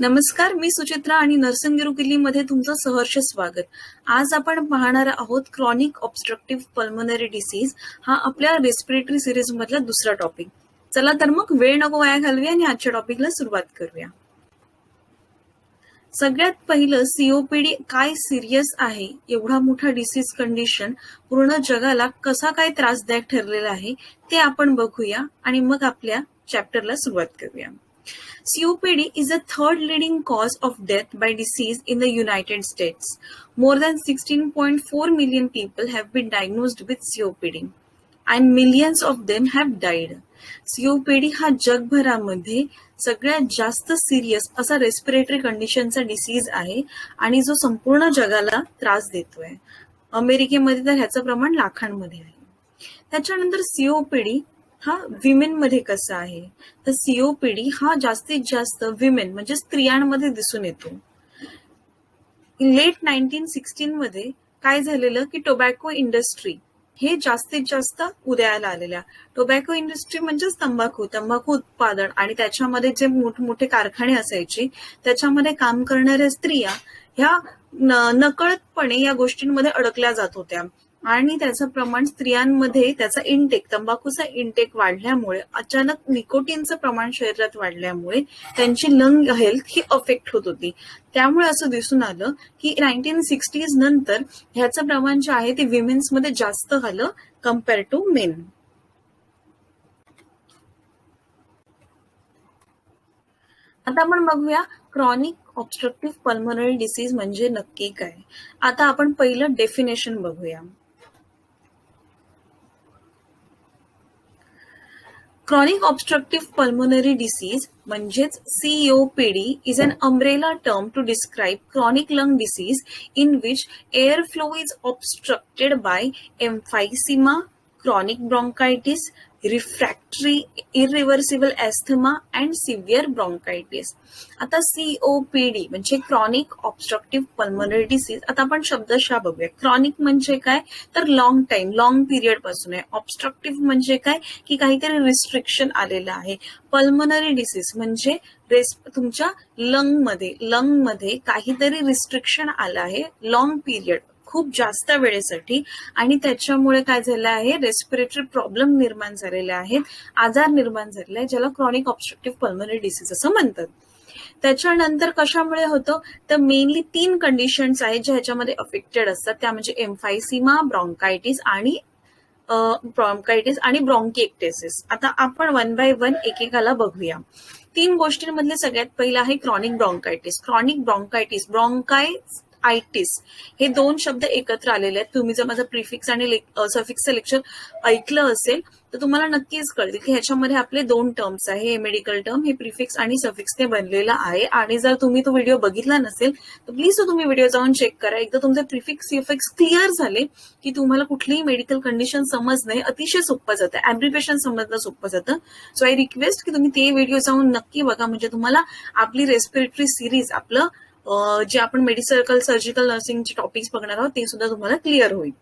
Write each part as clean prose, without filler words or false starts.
नमस्कार, मी सुचित्रा आणि नर्सिंग गुरुकिल्लीमध्ये तुमचं सहर्ष स्वागत. आज आपण पाहणार आहोत क्रॉनिक ऑब्स्ट्रक्टिव्ह पल्मोनरी डिसीज हा आपल्या रेस्पिरेटरी सिरीज मधला दुसरा टॉपिक. चला तर मग वेळ नको वाया घालूया आणि आजच्या टॉपिकला सुरुवात करूया. सगळ्यात पहिलं सीओपीडी काय सिरियस आहे, एवढा मोठा डिसीज कंडिशन पूर्ण जगाला कसा काय त्रासदायक ठरलेला आहे ते आपण बघूया आणि मग आपल्या चॅप्टरला सुरुवात करूया. COPD is the third leading cause of death by disease in the United States. More than 16.4 million people have been diagnosed with COPD and millions of them have died. COPD हा जगभरामध्ये सगळ्यात जास्त सिरियस असा respiratory कंडिशनचा disease आहे आणि जो संपूर्ण जगाला त्रास देतोय. अमेरिकेमध्ये तर ह्याचं प्रमाण लाखांमध्ये आहे. त्याच्यानंतर COPD हा विमेन मध्ये कसा आहे, तर सीओपीडी हा जास्तीत जास्त विमेन म्हणजे स्त्रियांमध्ये दिसून येतो. लेट 1916 मध्ये काय झालेलं की टोबॅको इंडस्ट्री हे जास्तीत जास्त उदयाला आलेल्या. टोबॅको इंडस्ट्री म्हणजेच तंबाखू उत्पादन आणि त्याच्यामध्ये जे मोठमोठे कारखाने असायचे त्याच्यामध्ये काम करणाऱ्या स्त्रिया ह्या नकळतपणे या गोष्टींमध्ये अडकल्या जात होत्या आणि त्याचं प्रमाण स्त्रियांमध्ये त्याचा इंटेक तंबाखूचा इंटेक वाढल्यामुळे अचानक निकोटीनचं प्रमाण शरीरात वाढल्यामुळे त्यांची लंग हेल्थ ही अफेक्ट होत होती. त्यामुळे असं दिसून आलं की 1960s नंतर ह्याचं प्रमाण जे आहे ते विमेन्समध्ये जास्त झालं कम्पेअर टू मेन. आता आपण बघूया क्रॉनिक ऑब्स्ट्रक्टिव्ह पल्मोनरी डिसीज म्हणजे नक्की काय. आता आपण पहिलं डेफिनेशन बघूया. Chronic obstructive pulmonary disease म्हणजेच COPD is an umbrella term to describe chronic lung disease in which airflow is obstructed by emphysema, chronic bronchitis, refractory irreversible asthma and severe bronchitis. आता COPD म्हणजे chronic obstructive pulmonary disease. आता आपण शब्दशः बघूया. Chronic म्हणजे काय, तर long time long period पासून आहे. ऑब्स्ट्रक्टिव्ह म्हणजे काय की काहीतरी रिस्ट्रिक्शन आलेलं आहे. पल्मोनरी डिसीज म्हणजे तुमच्या लंग मध्ये काहीतरी रिस्ट्रिक्शन आलं आहे लॉंग पिरियड खूप जास्त वेळेसाठी आणि त्याच्यामुळे काय झालं आहे, रेस्पिरेटरी प्रॉब्लेम निर्माण झालेले आहेत, आजार निर्माण झालेला आहे, ज्याला क्रॉनिक ऑब्स्ट्रक्टिव्ह पल्मोनरी डिसीज असं म्हणतात. त्याच्यानंतर कशामुळे होतं, तर मेनली 3 कंडिशन्स आहेत ज्या ह्याच्यामध्ये अफेक्टेड असतात. त्या म्हणजे एम्फायसिमा, ब्रॉन्कायटिस आणि ब्रॉन्किएक्टेसिस. आता आपण 1 बाय 1 एकेकाला बघूया. 3 गोष्टींमधले सगळ्यात पहिला आहे क्रॉनिक ब्रॉन्कायटिस. क्रॉनिक ब्रॉन्कायटिस आयटिस हे 2 शब्द एकत्र आलेले आहेत. तुम्ही जर माझं प्रिफिक्स आणि सफिक्सचं लेक्चर ऐकलं असेल तर तुम्हाला नक्कीच कळेल की ह्याच्यामध्ये आपले 2 टर्म्स आहे. हे मेडिकल टर्म हे प्रिफिक्स आणि सफिक्सने बनलेला आहे. आणि जर तुम्ही तो व्हिडिओ बघितला नसेल तर प्लीज तुम्ही व्हिडिओ जाऊन चेक करा. एकदा तुमचे प्रिफिक्स सफिक्स क्लिअर झाले की तुम्हाला कुठलीही मेडिकल कंडिशन समजणं अतिशय सोपं जातं, ऍब्रिव्हिएशन समजणं सोपं जातं. सो आय रिक्वेस्ट की तुम्ही ते व्हिडिओ जाऊन नक्की बघा, म्हणजे तुम्हाला आपली रेस्पिरेटरी सिरीज आपलं जे आपण मेडिकल सर्जिकल नर्सिंगचे टॉपिक्स बघणार आहोत ते सुद्धा तुम्हाला क्लिअर होईल.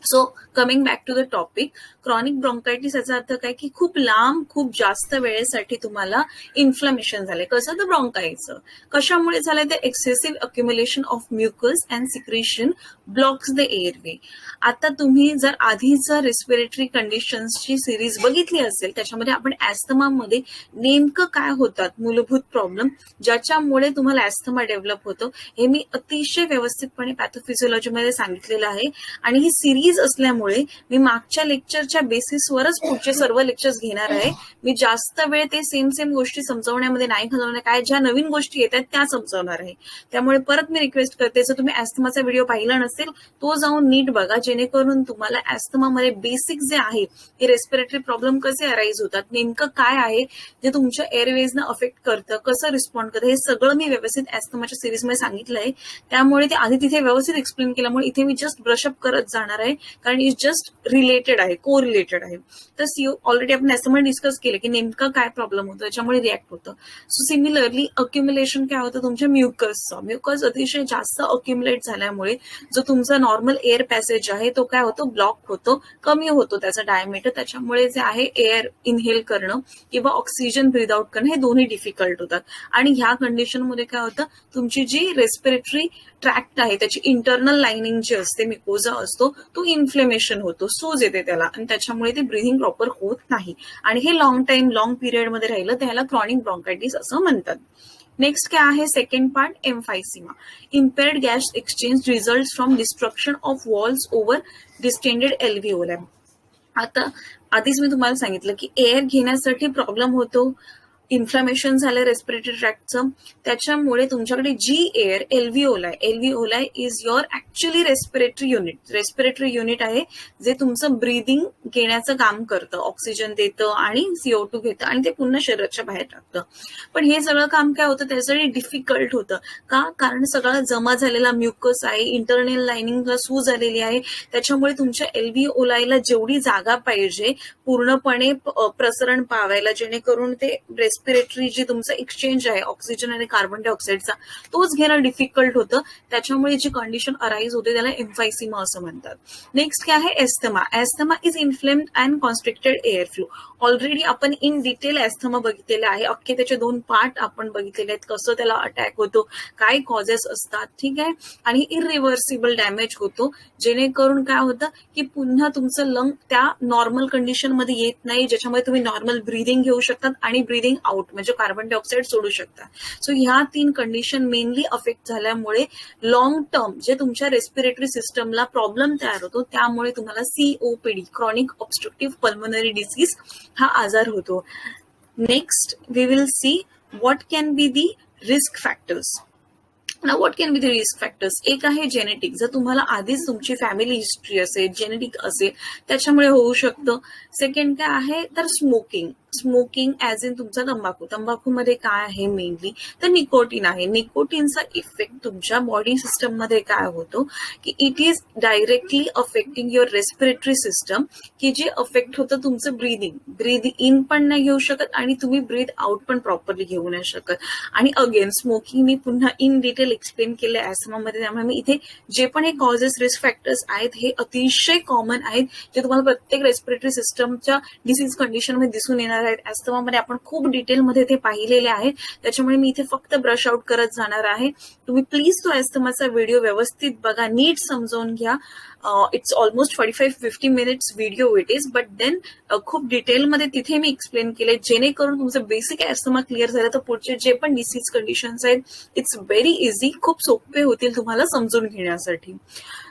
So coming back to the topic, chronic bronchitis याचा अर्थ काय की खूप लांब खूप जास्त वेळेसाठी तुम्हाला इन्फ्लमेशन झालंय. कसं, तर ब्रॉन्कायचं कशामुळे झालंय, तर excessive accumulation of mucus and secretion blocks the airway. आता तुम्ही जर आधीचं रेस्पिरेटरी कंडिशन्सची सिरीज बघितली असेल त्याच्यामध्ये आपण ऍस्थमामध्ये नेमकं काय होतात मूलभूत प्रॉब्लेम ज्याच्यामुळे तुम्हाला ऍस्थमा डेव्हलप होतं हे मी अतिशय व्यवस्थितपणे पॅथोफिजिओलॉजीमध्ये सांगितलेलं आहे. आणि ही सिरीज असल्यामुळे मी मागच्या लेक्चरच्या बेसिसवरच पुढचे सर्व लेक्चर्स घेणार आहे. मी जास्त वेळ ते सेम गोष्टी समजवण्यामध्ये नाही घालवणार, काय ज्या नवीन गोष्टी येतात त्या समजवणार आहे. त्यामुळे परत मी रिक्वेस्ट करते, जर तुम्ही ऍस्थमाचा व्हिडिओ पाहिला नसेल तो जाऊन नीट बघा, जेणेकरून तुम्हाला ऍस्थमामध्ये बेसिक जे आहे ते रेस्पिरेटरी प्रॉब्लेम कसे अराईज होतात, नेमकं काय आहे जे तुमच्या एअरवेजनं अफेक्ट करतं, कसं रिस्पॉन्ड करतं, हे सगळं मी व्यवस्थित ऍस्थमाच्या सिरीजमध्ये सांगितलं आहे. त्यामुळे ते आधी तिथे व्यवस्थित एक्सप्लेन केल्यामुळे इथे मी जस्ट ब्रशअप करत जाणार आहे कारण इट जस्ट रिलेटेड आहे, को रिलेटेड आहे. तर सीओ ऑलरेडी आपण यासमोर डिस्कस केलं की नेमका काय प्रॉब्लेम होतो, त्याच्यामुळे रिॲक्ट होतं. सो सिमिलरली अक्युम्युलेशन काय होतं तुमच्या म्युकसचं. म्युकस अतिशय जास्त अक्युम्युलेट झाल्यामुळे जो तुमचा नॉर्मल एअर पॅसेज आहे तो काय होतो, ब्लॉक होतो, कमी होतो त्याचा डायमीटर. त्याच्यामुळे जे आहे एअर इनहेल करणं किंवा ऑक्सिजन ब्रीद आउट करणं हे दोन्ही डिफिकल्ट होतात. आणि ह्या कंडिशनमध्ये काय होतं, तुमची जी रेस्पिरेटरी ट्रॅक्ट आहे त्याची इंटरनल लाइनिंग जी असते, मिकोजा असतो, तो इन्फ्लेमेशन होतो, सूज येते त्याला, आणि त्याच्यामुळे ते ब्रिथिंग प्रॉपर होत नाही. आणि हे लॉंग टाइम, लॉंग पिरियडमध्ये राहिलं त्याला क्रॉनिक ब्रॉन्कायटिस असं म्हणतात. नेक्स्ट काय आहे second part, emphysema. Impaired gas exchange result from destruction of walls over distended alveolum. आता आधीच मी तुम्हाला सांगितलं की एअर घेण्यासाठी प्रॉब्लेम होतो, इन्फ्लामेशन झालं रेस्पिरेटरी ट्रॅक्टचं, त्याच्यामुळे तुमच्याकडे जी air alveoli is your actually respiratory unit. Respiratory unit आहे जे तुमचं ब्रीदिंग घेण्याचं काम करतं, ऑक्सिजन देतं आणि CO2 घेतं आणि ते पुन्हा शरीराच्या बाहेर टाकतं. पण हे सगळं काम काय होतं, त्यासाठी डिफिकल्ट होतं. का? कारण सगळा जमा झालेला म्युकस आहे, इंटरनल लाइनिंगला सूज आलेली आहे, त्याच्यामुळे तुमच्या एल्व्हिओलायला जेवढी जागा पाहिजे पूर्णपणे प्रसरण पावायला, जेणेकरून ते रेस्पिरेटरी जी तुमचं एक्सचेंज आहे ऑक्सिजन आणि कार्बन डायऑक्साईडचा तोच घेणं डिफिकल्ट होतं. त्याच्यामुळे जी कंडिशन अराईज होते त्याला एम्फायसिमा असं म्हणतात. नेक्स्ट काय आहे, asthma. Asthma is inflamed and constricted air flow. Already आपण इन डिटेल एस्थमा बघितलेला आहे, अख्खे त्याचे 2 पार्ट आपण बघितलेले आहेत, कसं त्याला अटॅक होतो, काय कॉजेस असतात, ठीक आहे. आणि इरिव्हर्सिबल डॅमेज होतो, जेणेकरून काय होतं की पुन्हा तुमचं लंग त्या नॉर्मल कंडिशन मध्ये येत नाही, ज्याच्यामुळे तुम्ही नॉर्मल ब्रीदिंग घेऊ शकतात आणि ब्रीदिंग आउट म्हणजे कार्बन डायऑक्साईड सोडू शकता. सो ह्या 3 कंडिशन मेनली अफेक्ट झाल्यामुळे लॉंग टर्म जे तुमच्या रेस्पिरेटरी सिस्टमला प्रॉब्लेम तयार होतो, त्यामुळे तुम्हाला COPD, chronic obstructive pulmonary disease हा आजार होतो. Next we will see what can be the risk factors. Now what can be the risk factors. एक आहे जेनेटिक, जर तुम्हाला आधीच तुमची फॅमिली हिस्ट्री असेल, जेनेटिक असेल, त्याच्यामुळे होऊ शकतं. सेकंड काय आहे तर स्मोकिंग. स्मोकिंग ऍज इन तुमचा तंबाखू. तंबाखूमध्ये काय आहे मेनली तर निकोटीन आहे. निकोटीनचा इफेक्ट तुमच्या बॉडी सिस्टम मध्ये काय होतो की it is directly affecting your respiratory system, की जे अफेक्ट होतं तुमचं ब्रीदिंग. ब्रीद इन पण नाही घेऊ शकत आणि तुम्ही ब्रीद आउट पण प्रॉपरली घेऊ नाही शकत. आणि अगेन स्मोकिंग मी पुन्हा इन डिटेल एक्सप्लेन केलं ॲस्थमामध्ये, त्यामुळे मी इथे जे पण हे कॉजेस रिस्क फॅक्टर्स आहेत हे अतिशय कॉमन आहेत, जे तुम्हाला प्रत्येक रेस्पिरेटरी सिस्टमच्या डिसीज कंडिशन मध्ये दिसून येणार आहेत. ॲस्थमामध्ये आपण खूप डिटेलमध्ये ते पाहिलेले आहेत, त्याच्यामुळे मी इथे फक्त ब्रश आउट करत जाणार आहे. तुम्ही प्लीज तो ॲस्थमाचा व्हिडिओ व्यवस्थित बघा, नीट समजून घ्या. It's almost 45-50 minutes video it is, but then खूप डिटेलमध्ये तिथे मी एक्सप्लेन केले, जेणेकरून तुमचं बेसिक ॲस्थमा क्लिअर झालं तर पुढचे जे पण डिसीज कंडिशन्स आहेत इट्स व्हेरी इझी, खूप सोपे होतील तुम्हाला समजून घेण्यासाठी.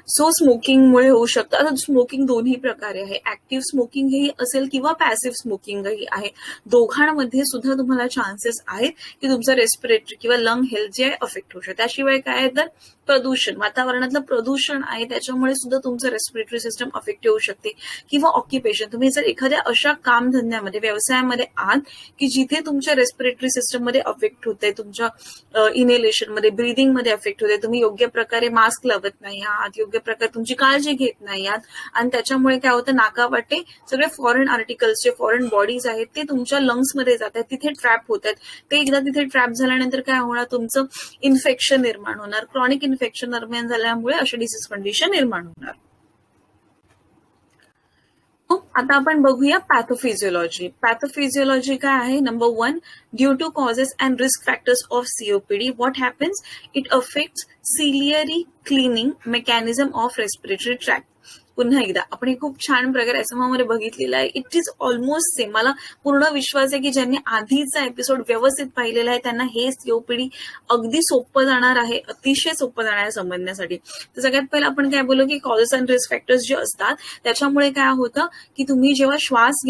सो स्मोकिंगमुळे होऊ शकतं. आता स्मोकिंग दोन्ही प्रकारे आहे, ऍक्टिव्ह स्मोकिंग ही असेल किंवा पॅसिव्ह स्मोकिंगही आहे. दोघांमध्ये सुद्धा तुम्हाला चान्सेस आहेत की तुमचं रेस्पिरेटरी किंवा लंग हेल्थ जे आहे अफेक्ट होऊ शकते. त्याशिवाय काय आहे तर प्रदूषण, वातावरणातलं प्रदूषण आहे, त्याच्यामुळे सुद्धा तुमचं रेस्पिरेटरी सिस्टम अफेक्ट होऊ शकते. किंवा ऑक्युपेशन, तुम्ही जर एखाद्या अशा कामधंद्यामध्ये, व्यवसायामध्ये आहात की जिथे तुमच्या रेस्पिरेटरी सिस्टम मध्ये अफेक्ट होत आहे, तुमच्या इनहेलेशन मध्ये, ब्रीदिंग मध्ये अफेक्ट होते, तुम्ही योग्य प्रकारे मास्क लावत नाही आहात, योग्य प्रकारे तुमची काळजी घेत नाही आहात, आणि त्याच्यामुळे काय होतं नाकावाटे सगळे फॉरेन आर्टिकल्स जे फॉरेन बॉडीज आहेत ते तुमच्या लंग्समध्ये जात आहेत, तिथे ट्रॅप होत आहेत. ते एकदा तिथे ट्रॅप झाल्यानंतर काय होणार, तुमचं इन्फेक्शन निर्माण होणार, क्रॉनिक इन्फेक्शन निर्माण झाल्यामुळे अशी डिसीज कंडिशन निर्माण होणार. आता आपण बघूया पॅथोफिजिओलॉजी. पॅथोफिजिओलॉजी काय आहे, number 1, due to causes and risk factors of COPD, what happens, it affects ciliary cleaning mechanism of respiratory tract. पुन्हा एकदा आपण हे खूप छान प्रकारे ॲस्थमामध्ये बघितलेलं आहे. It is almost same. मला पूर्ण विश्वास आहे की ज्यांनी आधीचा एपिसोड व्यवस्थित पाहिलेला आहे त्यांना हे COPD अगदी सोपं जाणार आहे, अतिशय सोपं जाणार आहे समजण्यासाठी. तर सगळ्यात पहिलं आपण काय बोलू की कॉजेस अँड रिस्क फॅक्टर्स जे असतात त्याच्यामुळे काय होतं की तुम्ही जेव्हा श्वास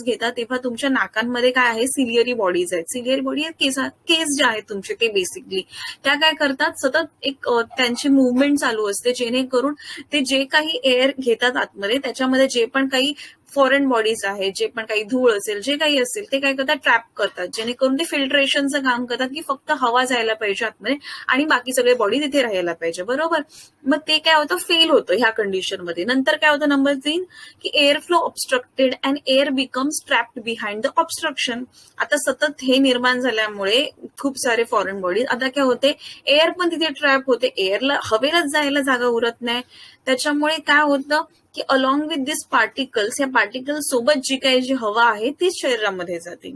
घेता तेव्हा तुमच्या नाकांमध्ये काय आहे, सिलियरी बॉडीज आहेत. सिलियरी बॉडी केस जे आहेत तुमचे ते बेसिकली त्या काय करतात, सतत एक त्यांची मुवमेंट चालू असते, जेणेकरून ते जे काही एअर घेतात आतमध्ये त्याच्यामध्ये जे पण काही फॉरेन बॉडीज आहेत, जे पण काही धूळ असेल, जे काही असेल ते काय करतात, ट्रॅप करतात, जेणेकरून ते फिल्ट्रेशनचं काम करतात, की फक्त हवा जायला पाहिजे आतमध्ये आणि बाकी सगळे बॉडी तिथे राहायला पाहिजे, बरोबर. मग ते काय होतं, फेल होतं ह्या कंडिशनमध्ये. नंतर काय होतं, नंबर 3, की air flow obstructed and air becomes trapped behind the obstruction. आता सतत हे निर्माण झाल्यामुळे खूप सारे फॉरेन बॉडीज, आता काय होते, एअर पण तिथे ट्रॅप होते, एअरला हवेलाच जायला जागा उरत नाही. त्याच्यामुळे काय होतं, की अलॉंग विथ दिस पार्टिकल्स, या पार्टिकल्स सोबत जी काही जी हवा आहे तीच शरीरामध्ये जाते.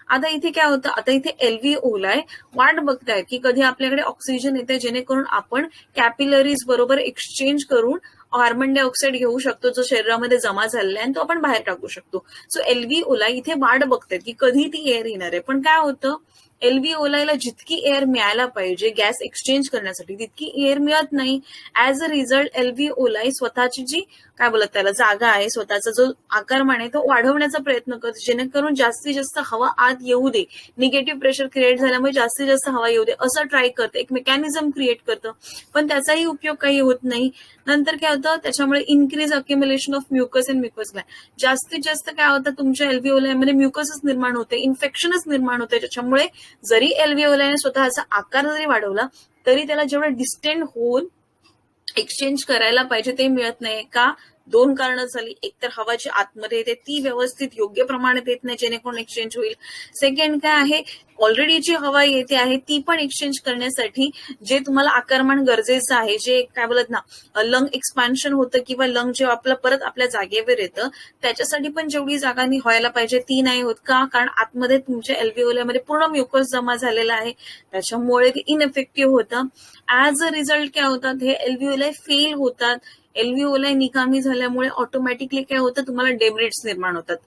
आता इथे काय होतं, आता इथे एल्व्हिओलाय वाट बघतायत की कधी आपल्याकडे ऑक्सिजन येते, जेणेकरून आपण कॅपिलरीज बरोबर एक्सचेंज करून कार्बन डायऑक्साईड घेऊ शकतो, जो शरीरामध्ये जमा झालेला आहे, आणि तो आपण बाहेर टाकू शकतो. सो एल्व्हिओलाय इथे वाट बघतायत की कधी ती एअर येणार आहे. पण काय होतं, एल्व्हिओलायला जितकी एअर मिळायला पाहिजे गॅस एक्सचेंज करण्यासाठी तितकी एअर मिळत नाही. ऍज अ रिझल्ट एल्व्हिओलाय स्वतःची जी काय बोलत त्याला जागा आहे, स्वतःचा जो आकारमान आहे तो वाढवण्याचा प्रयत्न करतो, जेणेकरून जास्तीत जास्त हवा आत येऊ दे, निगेटिव्ह प्रेशर क्रिएट झाल्यामुळे जास्तीत जास्त हवा येऊ दे असं ट्राय करतं, एक मेकॅनिझम क्रिएट करतं. पण त्याचाही उपयोग काही होत नाही. नंतर काय होतं, त्याच्यामुळे increase accumulation of mucus and mucus gland. जास्तीत जास्त काय होतं, तुमच्या एल्व्हिओलायमध्ये म्युकसच निर्माण होते, इन्फेक्शनच निर्माण होते, ज्याच्यामुळे जरी एल्व्हिओलायने स्वतःचा आकार जरी वाढवला तरी त्याला जेवढं डिस्टेंट होऊन एक्सचेंज करायला पाहिजे ते मिळत नाही. का? 2 कारणं झाली. एक तर हवा जी आतमध्ये येते ती व्यवस्थित योग्य प्रमाणात येत नाही, जेणेकरून एक्सचेंज होईल. सेकंड काय आहे, ऑलरेडी जी हवा येते आहे ती पण एक्सचेंज करण्यासाठी जे तुम्हाला आकारमान गरजेचं आहे, जे काय बोलत ना, लंग एक्सपान्शन होतं किंवा लंग जे आपलं परत आपल्या जागेवर येतं, त्याच्यासाठी पण जेवढी जागा व्हायला पाहिजे ती नाही होत. का? कारण आतमध्ये तुमच्या एल्व्हिओलायमध्ये पूर्ण म्युकस जमा झालेला आहे, त्याच्यामुळे ते इनइफेक्टिव्ह होतं. ऍज अ रिझल्ट काय होतात, हे एल्व्हिओलाय फेल होतात. एल्व्हिओलाय निकामी झाल्यामुळे ऑटोमॅटिकली काय होतं, तुम्हाला डेमेरिट्स निर्माण होतात,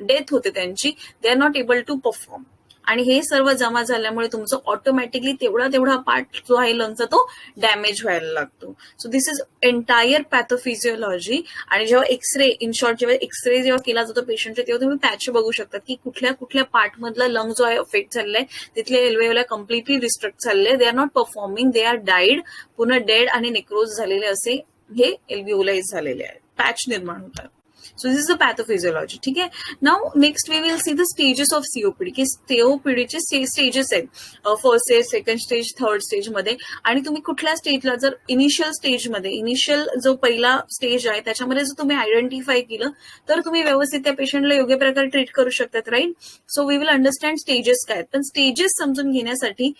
डेथ होते त्यांची, they are not able to perform. आणि हे सर्व जमा झाल्यामुळे तुमचं ऑटोमॅटिकली तेवढा पार्ट जो आहे लंगचा तो डॅमेज व्हायला लागतो. So this is entire pathophysiology. आणि जेव्हा एक्सरे, इन शॉर्ट जेव्हा एक्सरे जेव्हा केला जातो पेशंटचा, तेव्हा तुम्ही पॅच बघू शकता की कुठल्या कुठल्या पार्ट मधला लंग जो आहे अफेक्ट झालेला आहे, तिथले एल्व्हिओलाय कम्प्लिटली डिस्ट्रक्ट झालेले, they are not performing, they are died, पूर्ण डेड आणि नेक्रोज झालेले असे हे एल्व्हिओलाइज झालेले आहेत, पॅच निर्माण होतात. So this is the pathophysiology. ठीक आहे. Now next we will see the stages of COPD, की सीओपीडीचे स्टेजेस आहेत, first stage, second stage, third stage मध्ये. आणि तुम्ही कुठल्या स्टेजला, जर इनिशियल स्टेजमध्ये, इनिशियल जो पहिला स्टेज आहे त्याच्यामध्ये जर तुम्ही आयडेंटिफाय केलं तर तुम्ही व्यवस्थित त्या पेशंटला योग्य प्रकारे ट्रीट करू शकतात, right. So we will understand stages काय आहेत. पण स्टेजेस समजून घेण्यासाठी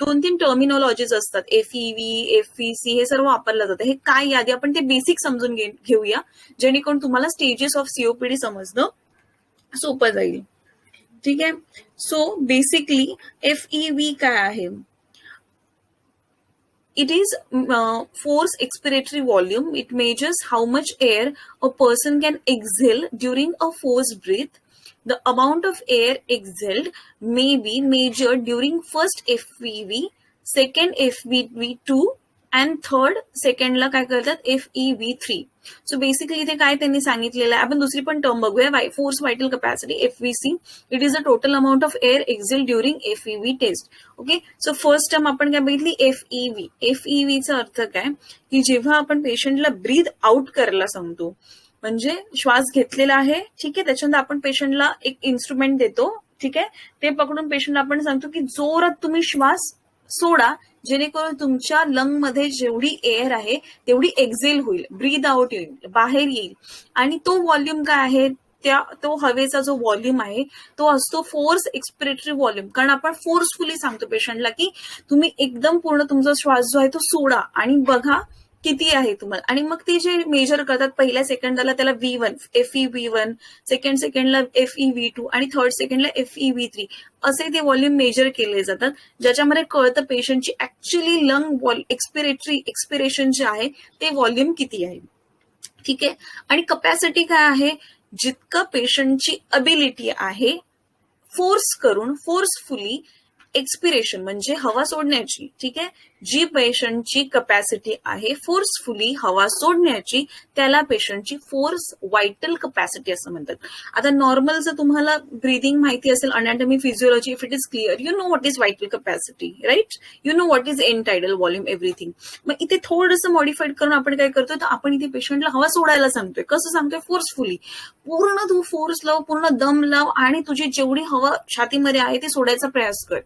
2-3 टर्मिनॉलॉजीज असतात, एफईव्ही, एफईसी, हे सर्व वापरलं जातं. हे काय यादी आपण ते बेसिक समजून घेऊया, जेणेकरून तुम्हाला स्टेजेस ऑफ सीओपीडी समजणं सोपं जाईल. ठीक आहे. सो बेसिकली एफईव्ही काय आहे, it is force expiratory volume. It measures how much air a person can exhale during a forced breath. The amount of air exhaled may be measured during first FEV, second FEV2 and third सेकंडला काय करतात, FEV3. So basically इथे काय त्यांनी सांगितलेलं आहे, आपण दुसरी पण टर्म बघूया, forced vital capacity, FVC. It is a total amount of air exhale during FEV test. Okay. So first term आपण काय बघितली, FEV. FEVचा अर्थ काय, की जेव्हा आपण पेशंटला ब्रीथ आउट करायला सांगतो, म्हणजे श्वास घेतलेला आहे, ठीक आहे, त्याच्यानंतर आपण पेशंटला एक इन्स्ट्रुमेंट देतो, ठीक आहे, ते पकडून पेशंटला आपण सांगतो की जोरात तुम्ही श्वास सोडा, जेणेकरून तुमच्या लंग मध्ये जेवढी एअर आहे तेवढी एक्झेल होईल, ब्रीद आउट येईल, बाहेर येईल. आणि तो व्हॉल्यूम काय आहे, तो हवेचा जो व्हॉल्यूम आहे तो असतो फोर्स एक्सपिरेटरी व्हॉल्यूम. कारण आपण फोर्सफुली सांगतो पेशंटला की तुम्ही एकदम पूर्ण तुमचा श्वास जो आहे तो सोडा आणि बघा किती आहे तुम्हाला. आणि मग ते जे मेजर करतात, पहिल्या सेकंदाला त्याला V1, FEV1, सेकंडला FEV2 आणि थर्ड सेकंडला FEV3 असे ते व्हॉल्यूम मेजर केले जातात, ज्याच्यामध्ये कळतं पेशंटची ऍक्च्युअली लंग एक्सपिरेशन जे आहे ते व्हॉल्यूम किती आहे. ठीक आहे. आणि कपॅसिटी काय आहे, जितकं पेशंटची अबिलिटी आहे फोर्स करून फोर्सफुली एक्सपिरेशन म्हणजे हवा सोडण्याची, ठीक आहे, जी पेशंटची कपॅसिटी आहे फोर्सफुली हवा सोडण्याची, त्याला पेशंटची फोर्स व्हायटल कपॅसिटी असं म्हणतात. आता नॉर्मल जर तुम्हाला ब्रीदिंग माहिती असेल, anatomy, physiology, if it is clear, you know what is vital capacity, right? You know what is end tidal volume, everything. मग इथे थोडंसं मॉडिफाईड करून आपण काय करतो, तर आपण इथे पेशंटला हवा सोडायला सांगतोय. कसं सांगतोय? फोर्सफुली. पूर्ण तू फोर्स लाव, पूर्ण दम लाव आणि तुझी जेवढी हवा छातीमध्ये आहे ती सोडायचा प्रयास कर.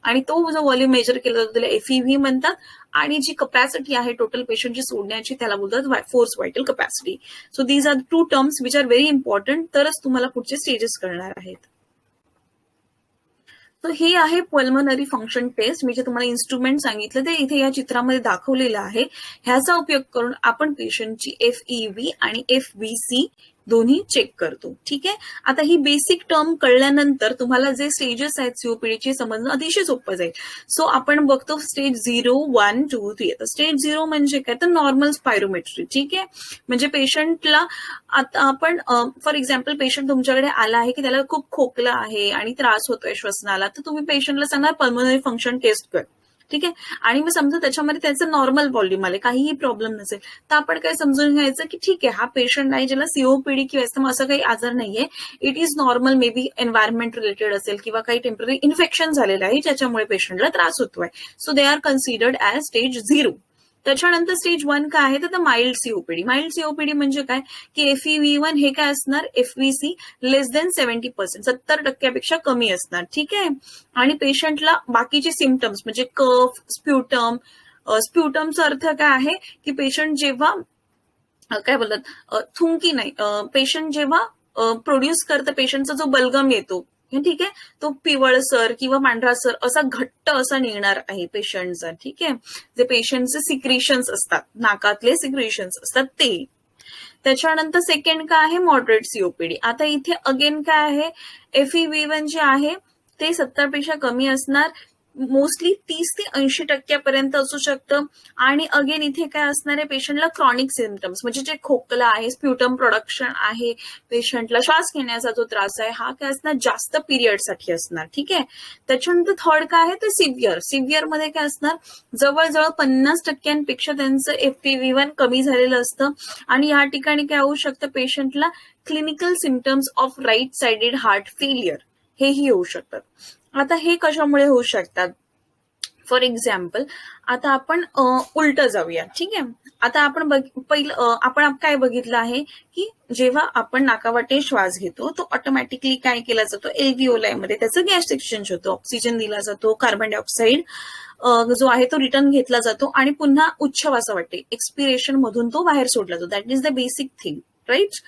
आणि तो जो व्हॉल्यूम मेजर केला जातो त्याला FEV म्हणतात. आणि जी कपॅसिटी आहे टोटल पेशंटची सोडण्याची त्याला बोलतात forced vital capacity. So these are 2 terms which are very important, तरच तुम्हाला पुढचे स्टेजेस कळणार आहेत. तर हे आहे पल्मनरी फंक्शन टेस्ट. मी जे तुम्हाला इन्स्ट्रुमेंट सांगितलं ते इथे या चित्रामध्ये दाखवलेलं आहे. ह्याचा उपयोग करून आपण पेशंटची FEV आणि FVC दोन्ही चेक करतो. ठीक आहे. आता ही बेसिक टर्म कळल्यानंतर तुम्हाला जे स्टेजेस आहेत COPD चे समजणं अतिशय सोपं जाईल. सो आपण बघतो स्टेज 0, 1, 2, 3. आता स्टेज 0 म्हणजे काय, तर नॉर्मल स्पायरोमेट्री. ठीक आहे. म्हणजे पेशंटला आता आपण फॉर एक्झाम्पल पेशंट तुमच्याकडे आला आहे की त्याला खूप खोकला आहे आणि त्रास होतोय श्वसनाला, तर तुम्ही पेशंटला सांगणार पल्मोनरी फंक्शन टेस्ट कर. ठीक आहे. आणि मग समजा त्याच्यामध्ये त्याचं नॉर्मल व्हॉल्यूम आले, काहीही प्रॉब्लेम नसेल, तर आपण काय समजून घ्यायचं की ठीक आहे, हा पेशंट आहे ज्याला COPD किंवा अस्थमा असं काही आजार नाहीये. It is normal, may be environment related असेल किंवा काही टेम्पररी इन्फेक्शन झालेलं आहे ज्याच्यामुळे पेशंटला त्रास होतोय. So they are considered as stage 0. त्याच्यानंतर स्टेज 1 काय आहे, तर माइल्ड COPD. माइल्ड COPD म्हणजे काय की FEV1 हे काय असणार, FVC लेस देन 70%, 70% कमी असणार. ठीक आहे. आणि पेशंटला बाकीचे सिम्पटम्स म्हणजे कफ, स्प्युटम. स्प्युटमचा अर्थ काय आहे की पेशंट जेव्हा काय बोलतात, थुंकी नाही, पेशंट जेव्हा प्रोड्यूस करतं, पेशंटचा जो बलगम येतो, ठीक आहे, तो पिवळसर किंवा पांढरासर असा घट्ट असा निघणार आहे पेशंटचा. ठीक आहे. जे पेशंटचे सिक्रिशन्स असतात, नाकातले सिक्रिशन्स असतात ते. त्याच्यानंतर सेकंड काय आहे, मॉडरेट COPD. आता इथे अगेन काय आहे, FEV1 जे आहे ते 70 पेक्षा कमी असणार, मोस्टली 30 ते 80% असू शकतं. आणि अगेन इथे काय असणार आहे, पेशंटला क्रॉनिक सिम्पटम्स म्हणजे जे खोकला आहे, स्प्युटम प्रोडक्शन आहे, पेशंटला श्वास घेण्याचा जो त्रास आहे, हा काय असणार, जास्त पिरियडसाठी असणार. ठीक आहे. त्याच्यानंतर थर्ड काय आहे, ते सिव्हिअर. सिव्हिअर मध्ये काय असणार, जवळजवळ 50% त्यांचं FEV1 कमी झालेलं असतं. आणि या ठिकाणी काय होऊ शकतं, पेशंटला clinical symptoms of right sided heart failure हेही होऊ शकतात. आता हे कशामुळे होऊ शकतात, फॉर एक्झाम्पल आता आपण उलट जाऊया. ठीक आहे. आता आपण पहिलं आपण काय बघितलं आहे की जेव्हा आपण नाकावाटे श्वास घेतो तो ऑटोमॅटिकली काय केला जातो, एल्व्हिओलाई मध्ये त्याचं गॅस एक्सचेंज होतो, ऑक्सिजन दिला जातो, कार्बन डायऑक्साईड जो आहे तो रिटर्न घेतला जातो आणि पुन्हा उच्छवासावाटे एक्सपिरेशन मधून तो बाहेर सोडला जातो. That is the basic thing, right?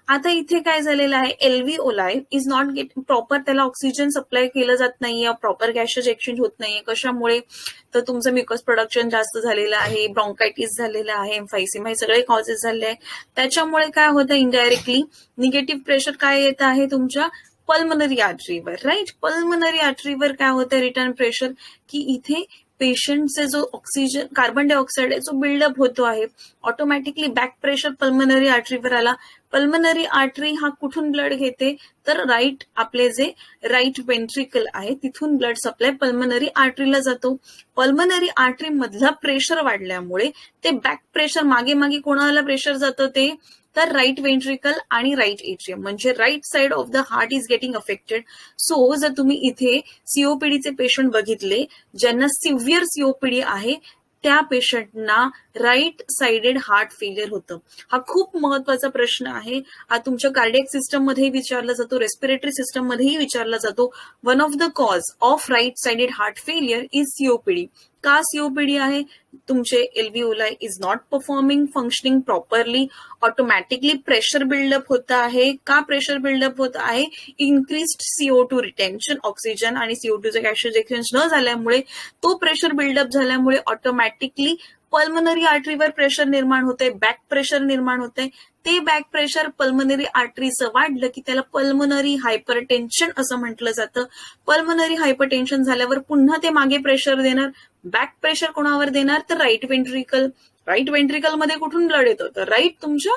आता इथे काय झालेलं आहे, alveoli is not get proper, त्याला ऑक्सिजन सप्लाय केलं जात नाहीये, प्रॉपर गॅसेस एक्सचेंज होत नाहीये. कशामुळे, तर तुमचं म्युकस प्रोडक्शन जास्त झालेलं आहे, ब्रॉन्कायटिस झालेलं आहे, एम्फायसेमा, हे सगळे कॉजेस झाले आहे. त्याच्यामुळे काय होतं, इनडायरेक्टली निगेटिव्ह प्रेशर काय येत आहे तुमच्या पल्मनरी आर्टरीवर, राईट? पल्मनरी आर्टरीवर काय होतं, रिटर्न प्रेशर, की इथे पेशंटचे जो ऑक्सिजन, कार्बन डायऑक्साईड जो बिल्डअप होतो आहे, ऑटोमॅटिकली बॅक प्रेशर पल्मनरी आर्टरीवर आला. पल्मनरी आर्टरी हा कुठून ब्लड घेते, तर राईट, आपले जे राईट वेंट्रिकल आहे तिथून ब्लड सप्लाय पल्मनरी आर्टरीला जातो. पल्मनरी आर्टरी मधला प्रेशर वाढल्यामुळे ते बॅक प्रेशर मागे मागे कोणाला प्रेशर जातं, ते तर राईट वेंट्रिकल आणि राईट एट्रियम, म्हणजे right side of the heart is getting affected. So जर तुम्ही इथे COPDचे पेशंट बघितले ज्यांना सिव्हिअर COPD आहे, त्या पेशंटना राईट साइडेड हार्ट फेलियर होतं. हा खूप महत्वाचा प्रश्न आहे. हा तुमच्या कार्डियक सिस्टम मध्येही विचारला जातो, रेस्पिरेटरी सिस्टम मध्येही विचारला जातो. One of the cause of right sided heart failure is COPD. का COPD आहे, तुमचे alveoli is not performing, functioning properly, automatically pressure buildup होत आहे. का प्रेशर बिल्डअप होत आहे, इन्क्रीज्ड CO2 रिटेन्शन, ऑक्सिजन आणि CO2चे गॅसेस एक्सचेंज न झाल्यामुळे, तो प्रेशर बिल्डअप झाल्यामुळे ऑटोमॅटिकली पल्मनरी आर्टरीवर प्रेशर निर्माण होते, बॅक प्रेशर निर्माण होते. ते बॅक प्रेशर पल्मनरी आर्टरीचं वाढलं की त्याला पल्मनरी हायपरटेन्शन असं म्हटलं जातं. पल्मनरी हायपरटेन्शन झाल्यावर पुन्हा ते मागे प्रेशर देणार, बॅक प्रेशर कोणावर देणार, तर राईट वेंट्रिकल. राईट वेंट्रिकल मध्ये कुठून ब्लड येतं, तर राईट तुमच्या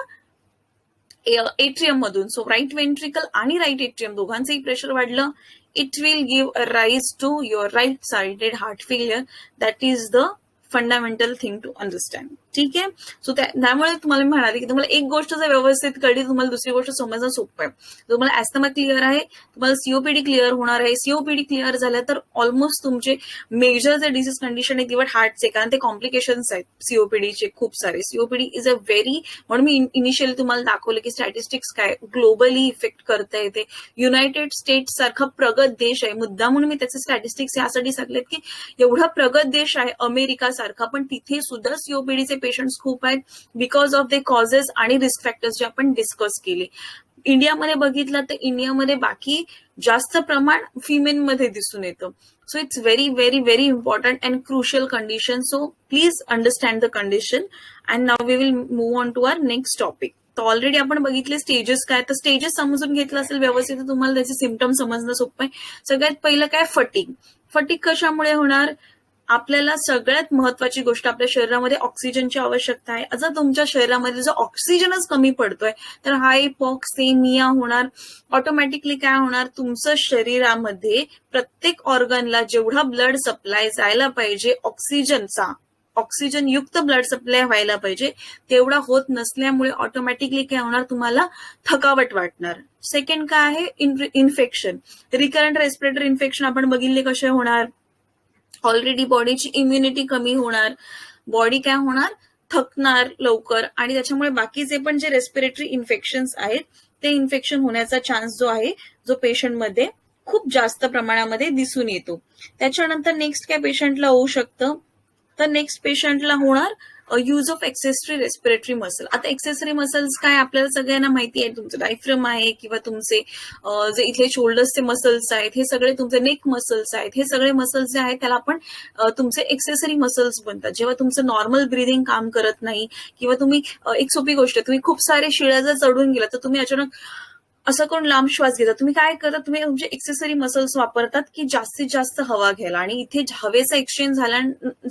एट्रियम मधून. सो राईट वेंट्रिकल आणि राईट एट्रियम दोघांचंही प्रेशर वाढलं, it will give a rise to your right sided heart failure. That is the fundamental thing to understand. ठीक आहे. सो त्यामुळे तुम्हाला मी म्हणाले की तुम्हाला एक गोष्ट जर व्यवस्थित कळली तुम्हाला दुसरी गोष्ट समजणं सोपं आहे. तुम्हाला ऍस्थमा क्लिअर आहे, तुम्हाला सीओपीडी क्लिअर होणार आहे. सीओपीडी क्लिअर झालं तर ऑलमोस्ट तुमचे मेजर जे डिसीज कंडिशन आहे किंवा हार्टचे, कारण ते कॉम्प्लिकेशन्स आहेत सीओपीडीचे खूप सारे. सीओपीडी इज अ व्हेरी, म्हणून मी इनिशियली तुम्हाला दाखवलं की स्टॅटिस्टिक्स काय ग्लोबली इफेक्ट करता येते. युनायटेड स्टेट्स सारखा प्रगत देश आहे, मुद्दा म्हणून मी त्याचे स्टॅटिस्टिक्स यासाठी सांगलेत की एवढा प्रगत देश आहे अमेरिका सारखा, पण तिथे सुद्धा सीओपीडीचे पेशंट्स खूप आहेत बिकॉज ऑफ द कॉजेस आणि रिस्क फॅक्टर्स जे आपण डिस्कस केले. इंडियामध्ये बघितलं तर इंडियामध्ये बाकी जास्त प्रमाण फिमेलमध्ये दिसून येतं. So it's very very very important and crucial condition. So please understand the condition and now we will move on to our next topic. तर ऑलरेडी आपण बघितले स्टेजेस काय, तर स्टेजेस समजून घेतलं असेल व्यवस्थित तर तुम्हाला त्याचे सिम्पटम समजणं सोपं आहे. सगळ्यात पहिलं काय, फटीग. फटीग कशामुळे होणार, आपल्याला सगळ्यात महत्वाची गोष्ट, आपल्या शरीरामध्ये ऑक्सिजनची आवश्यकता आहे. जर तुमच्या शरीरामध्ये जर ऑक्सिजनच कमी पडतोय तर हायपॉक्सेमिया होणार. ऑटोमॅटिकली काय होणार, तुमचं शरीरामध्ये प्रत्येक ऑर्गनला जेवढा ब्लड सप्लाय जायला पाहिजे ऑक्सिजनचा, ऑक्सिजन युक्त ब्लड सप्लाय व्हायला पाहिजे तेवढा होत नसल्यामुळे ऑटोमॅटिकली काय होणार, तुम्हाला थकावट वाटणार. सेकंड काय आहे, इन्फेक्शन. रिकरंट रेस्पिरेटरी इन्फेक्शन आपण बघितले कसे होणार, ऑलरेडी बॉडीची इम्युनिटी कमी होणार, बॉडी काय होणार, थकणार लवकर, आणि त्याच्यामुळे बाकीचे पण जे रेस्पिरेटरी इन्फेक्शन्स आहेत ते इन्फेक्शन होण्याचा चान्स जो आहे जो पेशंटमध्ये खूप जास्त प्रमाणामध्ये दिसून येतो. त्याच्यानंतर नेक्स्ट काय पेशंटला होऊ शकतं, तर नेक्स्ट पेशंटला होणार use of accessory respiratory muscle. आता एक्सेसरी मसल्स काय आपल्याला सगळ्यांना माहिती आहे, तुमचं डायफ्रम आहे किंवा तुमचे जे इथले शोल्डर्सचे मसल्स आहेत, हे सगळे तुमचे नेक मसल्स आहेत, हे सगळे मसल्स जे आहेत त्याला आपण तुमचे एक्सेसरी मसल्स बनतात. जेव्हा तुमचं नॉर्मल ब्रिदिंग काम करत नाही किंवा तुम्ही, एक सोपी गोष्ट, तुम्ही खूप सारे शिळ्या जर चढून गेला तर तुम्ही अचानक असं करून लांब श्वास घेतात, तुम्ही काय करता, तुम्ही तुमचे एक्सेसरी मसल्स वापरतात की जास्तीत जास्त हवा घ्यायला, आणि इथे हवेचा एक्सचेंज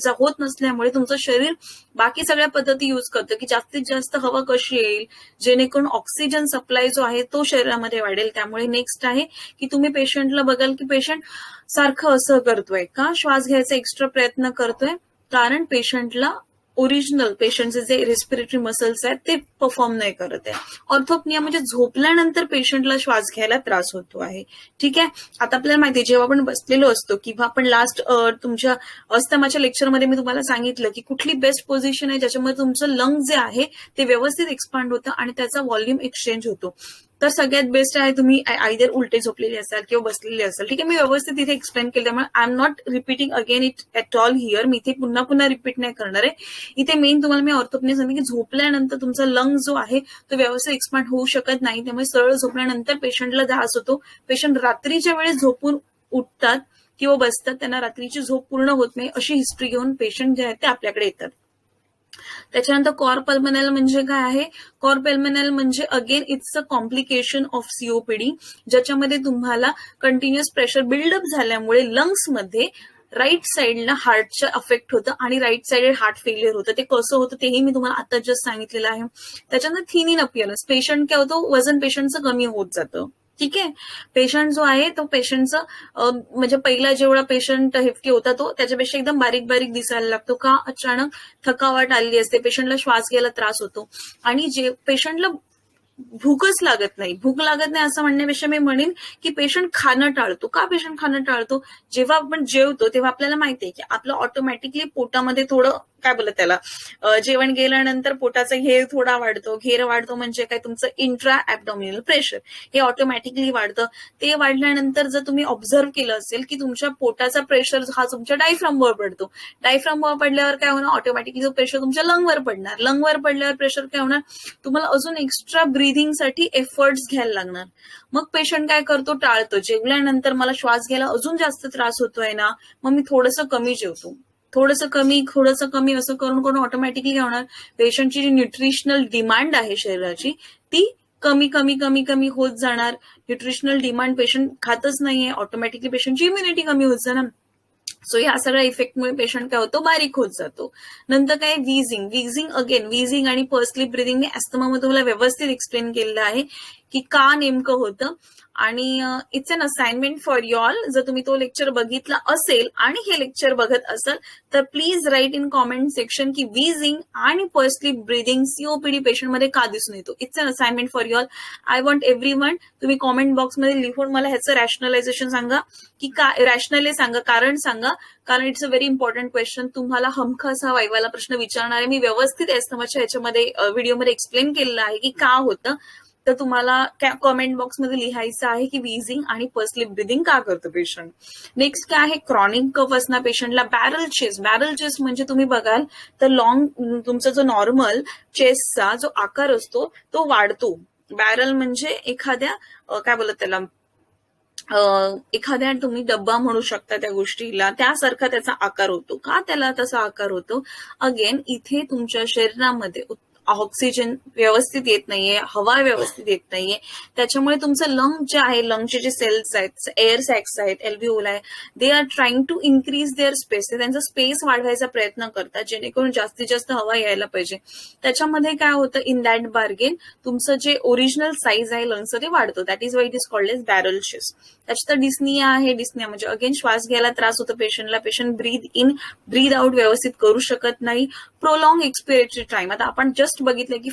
होत नसल्यामुळे तुमचं शरीर बाकी सगळ्या पद्धती युज करतं की जास्तीत जास्त हवा कशी येईल जेणेकरून ऑक्सिजन सप्लाय जो आहे तो शरीरामध्ये वाढेल. त्यामुळे नेक्स्ट आहे की तुम्ही पेशंटला बघाल की पेशंट सारखं असं करतोय का, श्वास घ्यायचा एक्स्ट्रा प्रयत्न करतोय, कारण पेशंटला ओरिजिनल पेशंटचे जे रेस्पिरेटरी मसल्स आहेत ते परफॉर्म नाही करत आहे. ऑर्थोप्निया म्हणजे झोपल्यानंतर पेशंटला श्वास घ्यायला त्रास होतो आहे. ठीक आहे. आता आपल्याला माहिती आहे जेव्हा आपण बसलेलो असतो किंवा आपण लास्ट तुमच्या अस्थमाच्या लेक्चरमध्ये मी तुम्हाला सांगितलं की कुठली बेस्ट पोझिशन आहे ज्याच्यामध्ये तुमचं लंग जे आहे ते व्यवस्थित एक्सपांड होतं आणि त्याचा व्हॉल्यूम एक्सचेंज होतो. तर सगळ्यात बेस्ट आहे तुम्ही आयदर उलटे झोपलेले असाल किंवा बसलेले असाल. ठीक आहे, मी व्यवस्थित इथे एक्सप्लेन केलं त्यामुळे I am not repeating again it at all here. मी इथे पुन्हा पुन्हा रिपीट नाही करणार आहे. इथे मेन तुम्हाला मी ऑर्थोप्निया सांगितलं की झोपल्यानंतर तुमचा लंग जो आहे तो व्यवस्थित एक्सपांड होऊ शकत नाही, त्यामुळे सरळ झोपल्यानंतर पेशंटला त्रास होतो. पेशंट रात्रीच्या वेळेस झोपून उठतात किंवा बसतात, त्यांना रात्रीची झोप पूर्ण होत नाही, अशी हिस्ट्री घेऊन पेशंट जे आहेत ते आपल्याकडे येतात. त्याच्यानंतर कॉर पल्मोनल म्हणजे काय आहे, कॉर पल्मोनल म्हणजे again it's a complication of COPD, ज्याच्यामध्ये तुम्हाला कंटिन्युअस प्रेशर बिल्डअप झाल्यामुळे लंग्समध्ये राईट साईडला हार्टच्या अफेक्ट होतं आणि राईट साईड हार्ट फेलियर होतं. ते कसं होतं तेही मी तुम्हाला आता जस्ट सांगितलेलं आहे. त्याच्यानंतर थिन इन अपिअरन्स, पेशंट काय होतं, वजन पेशंटचं कमी होत जातं. ठीक आहे, पेशंट जो आहे तो पेशंटचं म्हणजे पहिला जेवढा पेशंट हेफ्टी होता तो त्याच्यापेक्षा एकदम बारीक बारीक दिसायला लागतो. का, अचानक थकावट आलेली असते, पेशंटला श्वास घ्यायला त्रास होतो आणि जे पेशंटला भूकच लागत नाही. भूक लागत नाही असं म्हणण्यापेक्षा मी म्हणेन की पेशंट खाणं टाळतो. का पेशंट खाणं टाळतो, जेव्हा आपण जेवतो तेव्हा आपल्याला माहिती आहे की आपलं ऑटोमॅटिकली पोटामध्ये थोडं काय बोलत त्याला, जेवण गेल्यानंतर पोटाचा घेर थोडा वाढतो. घेर वाढतो म्हणजे काय, तुमचं इंट्रा ऍबडॉमिनल प्रेशर हे ऑटोमॅटिकली वाढतं. ते वाढल्यानंतर जर तुम्ही ऑब्झर्व केलं असेल की तुमच्या पोटाचा प्रेशर हा तुमच्या डायफ्रामवर पडतो. डायफ्रामवर पडल्यावर काय होणार, ऑटोमॅटिकली जो प्रेशर तुमच्या लंगवर पडणार. लंगवर पडल्यावर प्रेशर काय होणार, तुम्हाला अजून एक्स्ट्रा ब्रीदिंगसाठी एफर्ट्स घ्यायला लागणार. मग पेशंट काय करतो, टाळतो. जेवल्यानंतर मला श्वास घ्यायला अजून जास्त त्रास होतोय ना, मग मी थोडंसं कमी जेवतो, थोडंसं कमी असं करून करून ऑटोमॅटिकली काय होणार, पेशंटची जी न्यूट्रिशनल डिमांड आहे शरीराची ती कमी कमी कमी कमी होत जाणार. न्यूट्रिशनल डिमांड पेशंट खातच नाहीये, ऑटोमॅटिकली पेशंटची इम्युनिटी कमी होत जाणार. सो या सगळ्या इफेक्टमुळे पेशंट काय होतो, बारीक होत जातो. नंतर काय, विझिंग आणि पर्सली ब्रिदिंग मी अस्थमामध्ये तुम्हाला व्यवस्थित एक्सप्लेन केलेलं आहे की का नेमकं होतं. आणि it's an assignment for you all. जर तुम्ही तो लेक्चर बघितला असेल आणि हे लेक्चर बघत असाल तर please write in comment section की वीजिंग आणि पर्सली ब्रीदिंग सीओपीडी पेशंटमध्ये का दिसून येतो. It's an assignment for you all. I want everyone तुम्ही कॉमेंट बॉक्समध्ये लिहून मला ह्याचं रॅशनलायझेशन सांगा की काय रॅशनली सांगा, कारण सांगा, कारण it's a very important question. तुम्हाला हमखास हा वायवाला प्रश्न विचारणार आहे. मी व्यवस्थित एस्टमाच्या ह्याच्यामध्ये व्हिडिओमध्ये एक्सप्लेन केलेलं आहे की का होतं. तर तुम्हाला कॉमेंट बॉक्समध्ये लिहायचं आहे की वीजिंग आणि पर्सली ब्रिदिंग का करतं पेशंट. नेक्स्ट काय आहे, क्रॉनिक कफ असणार पेशंटला. Barrel chest. बॅरल चेस्ट म्हणजे तुम्ही बघाल तर लॉंग तुमचा जो नॉर्मल चेस्टचा जो आकार असतो तो वाढतो. बॅरल म्हणजे एखाद्या काय बोलत त्याला एखाद्या तुम्ही डब्बा म्हणू शकता त्या गोष्टीला, त्यासारखा त्याचा आकार होतो. का त्याला तसा आकार होतो? अगेन इथे तुमच्या शरीरामध्ये ऑक्सिजन व्यवस्थित येत नाहीये, हवा व्यवस्थित येत नाहीये, त्याच्यामुळे तुमचं लंग जे आहे, लंगचे जे सेल्स आहेत, एअर सॅक्स आहेत, एल्व्हिओल आहे, they are trying to increase their space. ते त्यांचा स्पेस वाढवायचा प्रयत्न करतात जेणेकरून जास्तीत जास्त हवा यायला पाहिजे. त्याच्यामध्ये काय होतं, इन दॅट बार्गेन तुमचं जे ओरिजिनल साईज आहे लंगचं ते वाढतं. That is why it is called as barrel chest. त्याच्यात डिस्निया आहे. डिस्निया म्हणजे अगेन श्वास घ्यायला त्रास होतो पेशंटला. Patient breathe in breathe out व्यवस्थित करू शकत नाही. Prolonged expiratory time. आता आपण जस्ट बघितलंय की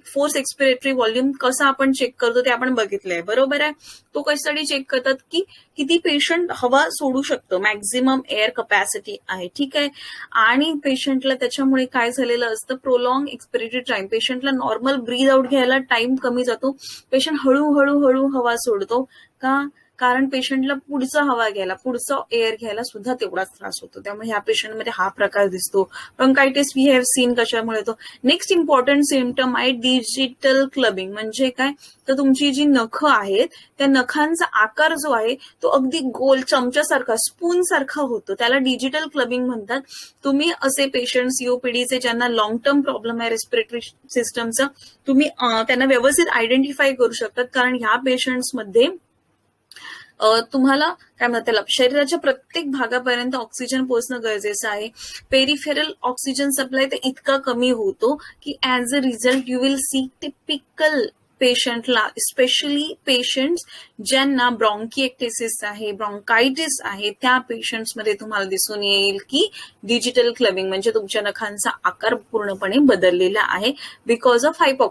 फोर्स एक्सपिरेटरी व्हॉल्यूम कसं आपण चेक करतो ते आपण बघितलंय, बरोबर आहे. तो कशासाठी चेक करतात की किती पेशंट हवा सोडू शकतो, मॅक्झिमम एअर कपॅसिटी आहे, ठीक आहे. आणि पेशंटला त्याच्यामुळे काय झालेलं असतं, प्रोलॉंग एक्सपिरेटरी टाइम, पेशंटला नॉर्मल ब्रीद आउट घ्यायला टाइम कमी जातो. पेशंट हळूहळू हवा सोडतो. का? कारण पेशंटला पुढचं हवा घ्यायला, पुढचं एअर घ्यायला सुद्धा तेवढाच त्रास होतो. त्यामुळे ह्या पेशंटमध्ये हा प्रकार दिसतो. ब्रोंकायटिस वी हॅव सीन कशामुळे तो. नेक्स्ट इम्पॉर्टंट सिम्पटम आहे डिजिटल क्लबिंग. म्हणजे काय, तर तुमची जी नखं आहेत त्या नखांचा आकार जो आहे तो अगदी गोल चमच्यासारखा, स्पून सारखा होतो. त्याला डिजिटल क्लबिंग म्हणतात. तुम्ही असे पेशंट सीओपीडीचे ज्यांना लॉंग टर्म प्रॉब्लेम आहे रेस्पिरेटरी सिस्टमचा, तुम्ही त्यांना व्यवस्थित आयडेंटिफाय करू शकतात. कारण ह्या पेशंट्समध्ये तुम्हाला काय म्हणतात त्याला, शरीराच्या प्रत्येक भागापर्यंत ऑक्सिजन पोहोचणं गरजेचं आहे. पेरिफेरल ऑक्सिजन सप्लाय तर इतका कमी होतो की as a result you will see typical पेशंटला, स्पेशली पेशंट्स ज्यांना ब्रॉन्किएक्टेसिस आहे, ब्रॉन्कायटिस आहे, त्या पेशंट्समध्ये तुम्हाला दिसून येईल की डिजिटल क्लबिंग म्हणजे तुमच्या नखांचा आकार पूर्णपणे बदललेला आहे बिकॉज ऑफ हायपॉक्सिया.